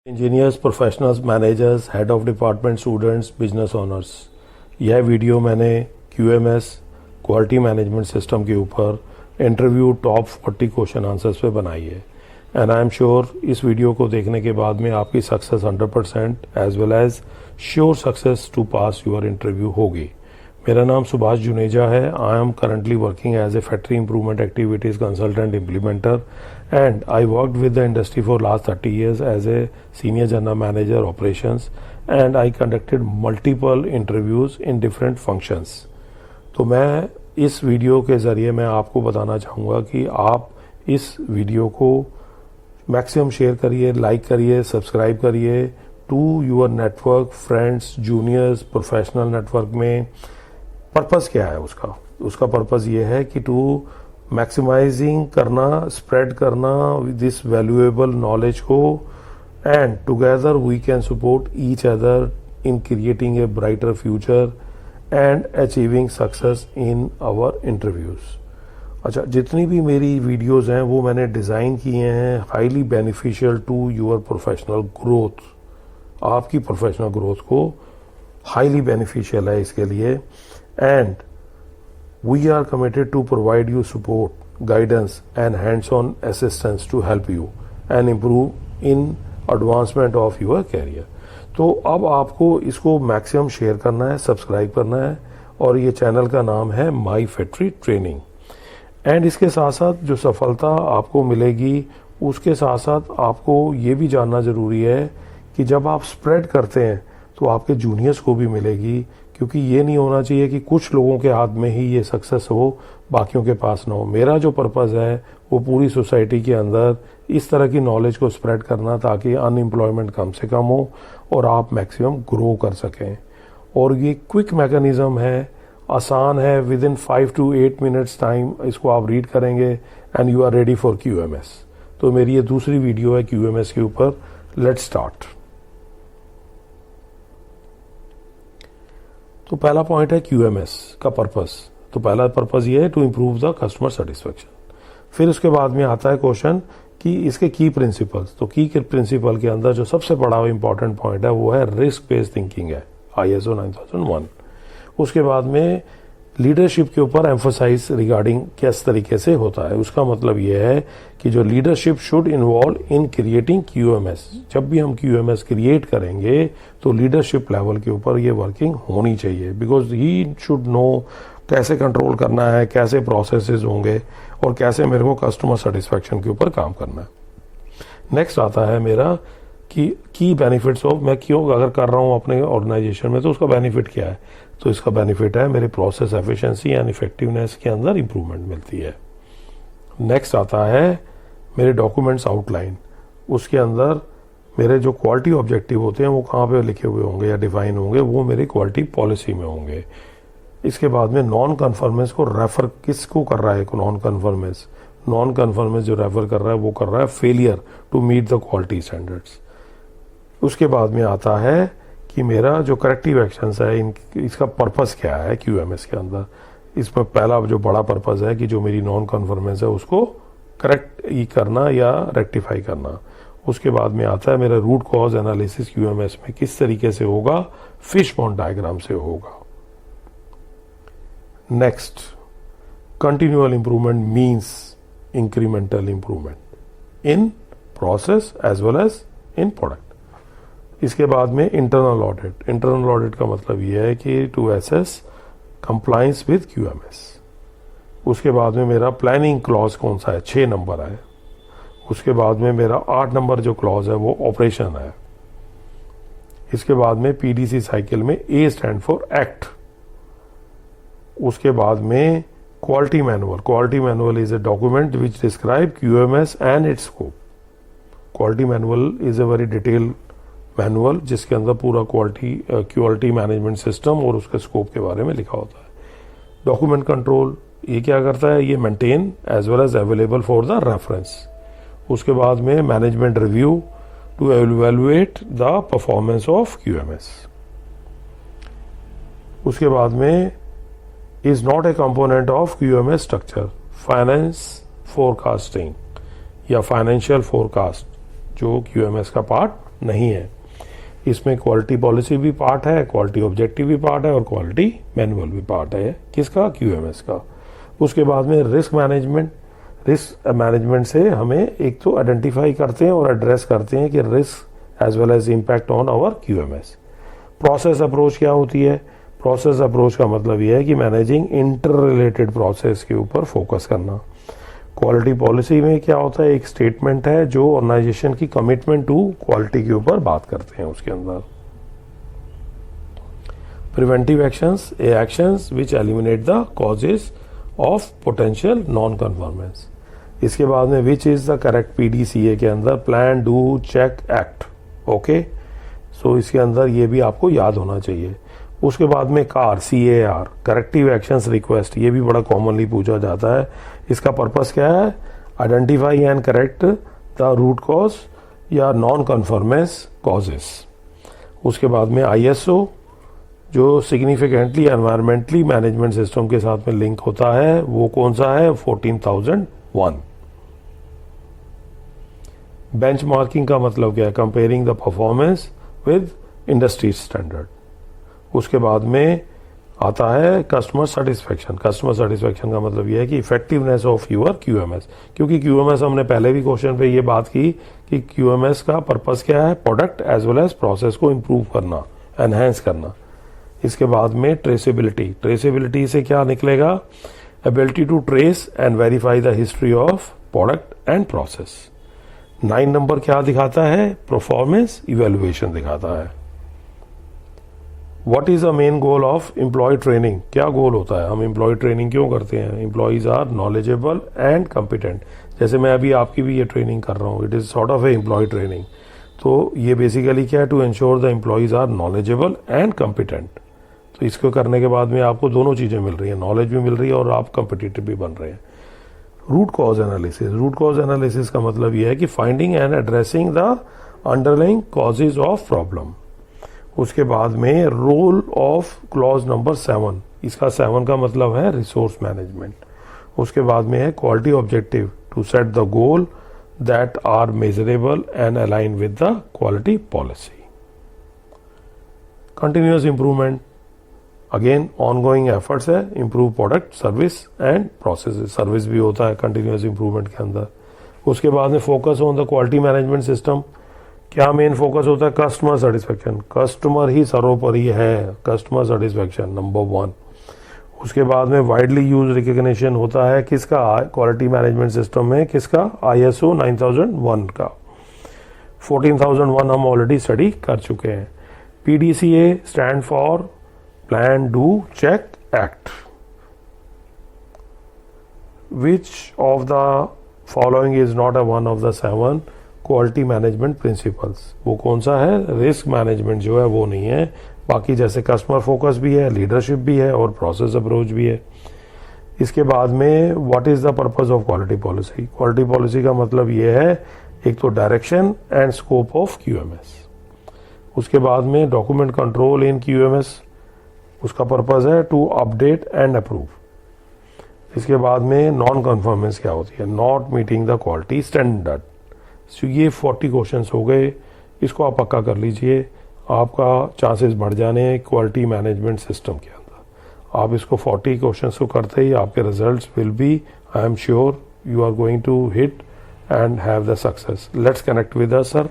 Engineers, professionals, managers, head of department, students, business owners, यह video मैंने QMS quality management system के ऊपर interview top 40 question answers पे बनाई है। एंड आई एम श्योर इस वीडियो को देखने के बाद में आपकी success 100% as well as sure success to pass your interview होगी। मेरा नाम सुभाष जुनेजा है। I am currently working as a factory improvement activities consultant implementer and I worked with the industry for last 30 years as a senior general manager operations and I conducted multiple interviews in different functions। तो मैं इस video के ज़रिए मैं आपको बताना चाहूँगा कि आप इस वीडियो को मैक्सिमम शेयर करिए, लाइक करिए, सब्सक्राइब करिए to your network, friends, juniors, professional network में। पर्पज़ क्या है उसका पर्पज़ ये है कि टू मैक्सिमाइजिंग करना, स्प्रेड करना दिस वैल्यूएबल नॉलेज को and together we can support each other in creating a brighter future and achieving success in our interviews. अच्छा, जितनी भी मेरी वीडियोस हैं वो मैंने डिज़ाइन किए हैं highly beneficial to your professional growth. आपकी प्रोफेशनल ग्रोथ को हाईली बेनिफिशियल है इसके लिए। And we are committed to provide you support, guidance and hands-on assistance to help you and improve in advancement of your career। तो अब आपको इसको maximum share करना है, सब्सक्राइब करना है और ये चैनल का नाम है माई फैक्ट्री ट्रेनिंग। एंड इसके साथ साथ जो सफलता आपको मिलेगी उसके साथ साथ आपको ये भी जानना ज़रूरी है कि जब आप स्प्रेड करते हैं तो आपके जूनियर्स को भी मिलेगी, क्योंकि ये नहीं होना चाहिए कि कुछ लोगों के हाथ में ही ये सक्सेस हो, बाकियों के पास ना हो। मेरा जो पर्पज़ है वो पूरी सोसाइटी के अंदर इस तरह की नॉलेज को स्प्रेड करना ताकि अनएम्प्लॉयमेंट कम से कम हो और आप मैक्सिमम ग्रो कर सकें। और ये क्विक मैकेनिज़्म है, आसान है, within 5 to 8 minutes time इसको आप रीड करेंगे and you are ready for QMS। तो मेरी ये दूसरी वीडियो है QMS के ऊपर। Let's start. तो पहला पॉइंट है QMS का पर्पस। तो पहला पर्पस ये है to improve the customer satisfaction. फिर उसके बाद में आता है क्वेश्चन कि इसके की प्रिंसिपल्स। तो की के प्रिंसिपल के अंदर जो सबसे बड़ा इंपॉर्टेंट पॉइंट है वो है रिस्क बेस्ड थिंकिंग है, ISO 9001। उसके बाद में लीडरशिप के ऊपर एम्फोसाइज रिगार्डिंग किस तरीके से होता है। उसका मतलब ये है कि जो leadership should involve in creating QMS। जब भी हम QMS क्रिएट करेंगे तो लीडरशिप लेवल के ऊपर ये वर्किंग होनी चाहिए, बिकॉज ही शुड नो कैसे कंट्रोल करना है, कैसे प्रोसेसेस होंगे और कैसे मेरे को कस्टमर सेटिस्फेक्शन के ऊपर काम करना है। नेक्स्ट आता है मेरा कि की बेनिफिट्स ऑफ, मैं क्यों अगर कर रहा हूँ अपने ऑर्गेनाइजेशन में तो उसका बेनिफिट क्या है। तो इसका बेनिफिट है मेरे प्रोसेस एफिशिएंसी एंड इफेक्टिवनेस के अंदर इंप्रूवमेंट मिलती है। नेक्स्ट आता है मेरे डॉक्यूमेंट्स आउटलाइन। उसके अंदर मेरे जो क्वालिटी ऑब्जेक्टिव होते हैं वो कहाँ पे लिखे हुए होंगे या डिफाइन होंगे, वो मेरी क्वालिटी पॉलिसी में होंगे। इसके बाद में नॉन कन्फर्मेंस को रेफर किसको कर रहा है, नॉन कन्फर्मेंस जो रेफर कर रहा है वो कर रहा है failure to meet the quality standards. उसके बाद में आता है कि मेरा जो करेक्टिव एक्शंस है इसका पर्पस क्या है QMS के अंदर। इसमें पहला जो बड़ा पर्पस है कि जो मेरी नॉन कन्फर्मेंस है उसको करेक्ट करना या रेक्टिफाई करना। उसके बाद में आता है मेरा रूट कॉज एनालिसिस QMS में किस तरीके से होगा, फिश बॉन्ड डायग्राम से होगा। Next, continual improvement means incremental improvement in process as well as in product. इसके बाद में इंटरनल ऑडिट का मतलब यह है कि to assess compliance with QMS। उसके बाद में मेरा प्लानिंग क्लॉज कौन सा है, 6 नंबर है। उसके बाद में मेरा 8 नंबर जो क्लॉज है वो ऑपरेशन है। इसके बाद में PDC साइकिल में A स्टैंड फॉर एक्ट। उसके बाद में quality manual is a document which describe QMS and it's scope. Quality manual is a very detail manual जिसके अंदर पूरा क्वालिटी मैनेजमेंट सिस्टम और उसके स्कोप के बारे में लिखा होता है। डॉक्यूमेंट कंट्रोल ये क्या करता है, ये maintain as well as available for the reference. उसके बाद में management review to evaluate the performance of QMS। उसके बाद में is not a component of QMS structure. Finance forecasting या फाइनेंशियल फोरकास्ट जो QMS का पार्ट नहीं है। इसमें क्वालिटी पॉलिसी भी पार्ट है, क्वालिटी ऑब्जेक्टिव भी पार्ट है और क्वालिटी मैनुअल भी पार्ट है। किसका? QMS का। उसके बाद में रिस्क मैनेजमेंट से हमें एक तो आइडेंटिफाई करते हैं और एड्रेस करते हैं कि risk as well as impact on our QMS। Process approach क्या होती है? प्रोसेस अप्रोच का मतलब यह है कि मैनेजिंग इंटर रिलेटेड प्रोसेस के ऊपर फोकस करना। क्वालिटी पॉलिसी में क्या होता है? एक स्टेटमेंट है जो ऑर्गेनाइजेशन की कमिटमेंट टू क्वालिटी के ऊपर बात करते हैं उसके अंदर। Preventive actions which eliminate the causes of potential non conformance. इसके बाद में which is the correct PDCA के अंदर plan, do, check, act. Okay, so इसके अंदर ये भी आपको याद होना चाहिए। उसके बाद में CAR करेक्टिव एक्शंस रिक्वेस्ट, ये भी बड़ा कॉमनली पूछा जाता है। इसका पर्पस क्या है? Identify and correct the root cause या नॉन कन्फॉर्मेंस कॉजेस। उसके बाद में ISO जो सिग्निफिकेंटली एनवायरमेंटली मैनेजमेंट सिस्टम के साथ में लिंक होता है, वो कौन सा है? 14001। बेंचमार्किंग का मतलब क्या है? Comparing the performance with industry standard. उसके बाद में आता है कस्टमर सेटिस्फेक्शन। कस्टमर सेटिस्फेक्शन का मतलब यह है कि इफेक्टिवनेस ऑफ यूर QMS, क्योंकि QMS हमने पहले भी क्वेश्चन पे ये बात की कि QMS का पर्पस क्या है? Product as well as process को इम्प्रूव करना, एनहेंस करना। इसके बाद में ट्रेसेबिलिटी से क्या निकलेगा? Ability to trace and verify the history of product and process. 9 नंबर क्या दिखाता है? परफॉर्मेंस इवेल्युएशन दिखाता है। What is the main goal of employee training? क्या गोल होता है? हम एम्प्लॉय ट्रेनिंग क्यों करते हैं? Employees are knowledgeable and competent. जैसे मैं अभी आपकी भी ये ट्रेनिंग कर रहा हूँ, it is sort of a employee training. तो ये बेसिकली क्या है? To ensure the employees are knowledgeable and competent. तो इसको करने के बाद में आपको दोनों चीजें मिल रही है, नॉलेज भी मिल रही है और आप कॉम्पिटिटिव भी बन रहे हैं। रूट कॉज एनालिसिस का मतलब यह है कि finding and addressing the underlying causes of problem. उसके बाद में रोल ऑफ क्लॉज नंबर 7, इसका 7 का मतलब है रिसोर्स मैनेजमेंट। उसके बाद में है quality objective, to set the goal that are measurable and align with the quality policy. Continuous improvement, again ongoing efforts है, improve product, service and process. Service भी होता है कंटिन्यूअस इंप्रूवमेंट के अंदर। उसके बाद में focus on the quality management system. क्या मेन फोकस होता है? Customer satisfaction. कस्टमर ही सर्वोपरि है, कस्टमर सेटिस्फेक्शन नंबर 1। उसके बाद में वाइडली यूज रिकग्निशन होता है किसका? क्वालिटी मैनेजमेंट सिस्टम में किसका? ISO 9001 का। 14001 हम ऑलरेडी स्टडी कर चुके हैं। PDCA stand for plan, do, check, act. Which of the following is not a one of the 7 quality management principles? वो कौन सा है? रिस्क मैनेजमेंट जो है वो नहीं है। बाकी जैसे कस्टमर फोकस भी है, लीडरशिप भी है और प्रोसेस अप्रोच भी है। इसके बाद में what is the purpose of quality policy? Quality policy का मतलब ये है एक तो direction and scope of QMS। उसके बाद में डॉक्यूमेंट कंट्रोल इन QMS, उसका पर्पस है टू अपडेट एंड अप्रूव। इसके बाद में नॉन कन्फॉर्मेंस क्या होती है? Not meeting the quality standard. So ये 40 क्वेश्चंस हो गए, इसको आप पक्का कर लीजिए, आपका चांसेस बढ़ जाने क्वालिटी मैनेजमेंट सिस्टम के अंदर। आप इसको 40 क्वेश्चंस को करते ही आपके results will be, I am sure you are going to hit and have the success. Let's connect with us, sir.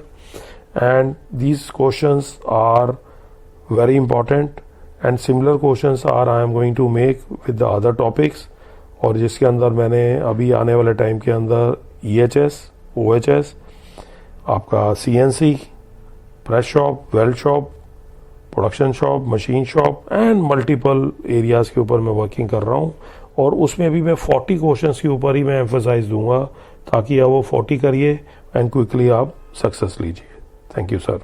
And these questions are very important and similar questions are I am going to make with the other topics, और जिसके अंदर मैंने अभी आने वाले time के अंदर EHS, OHS, आपका CNC, press shop, weld shop, production shop, machine shop and multiple areas के ऊपर मैं वर्किंग कर रहा हूँ, और उसमें भी मैं 40 क्वेश्चंस के ऊपर ही मैं एम्फोसाइज दूंगा ताकि आप वो 40 करिए एंड क्विकली आप सक्सेस लीजिए। Thank you sir.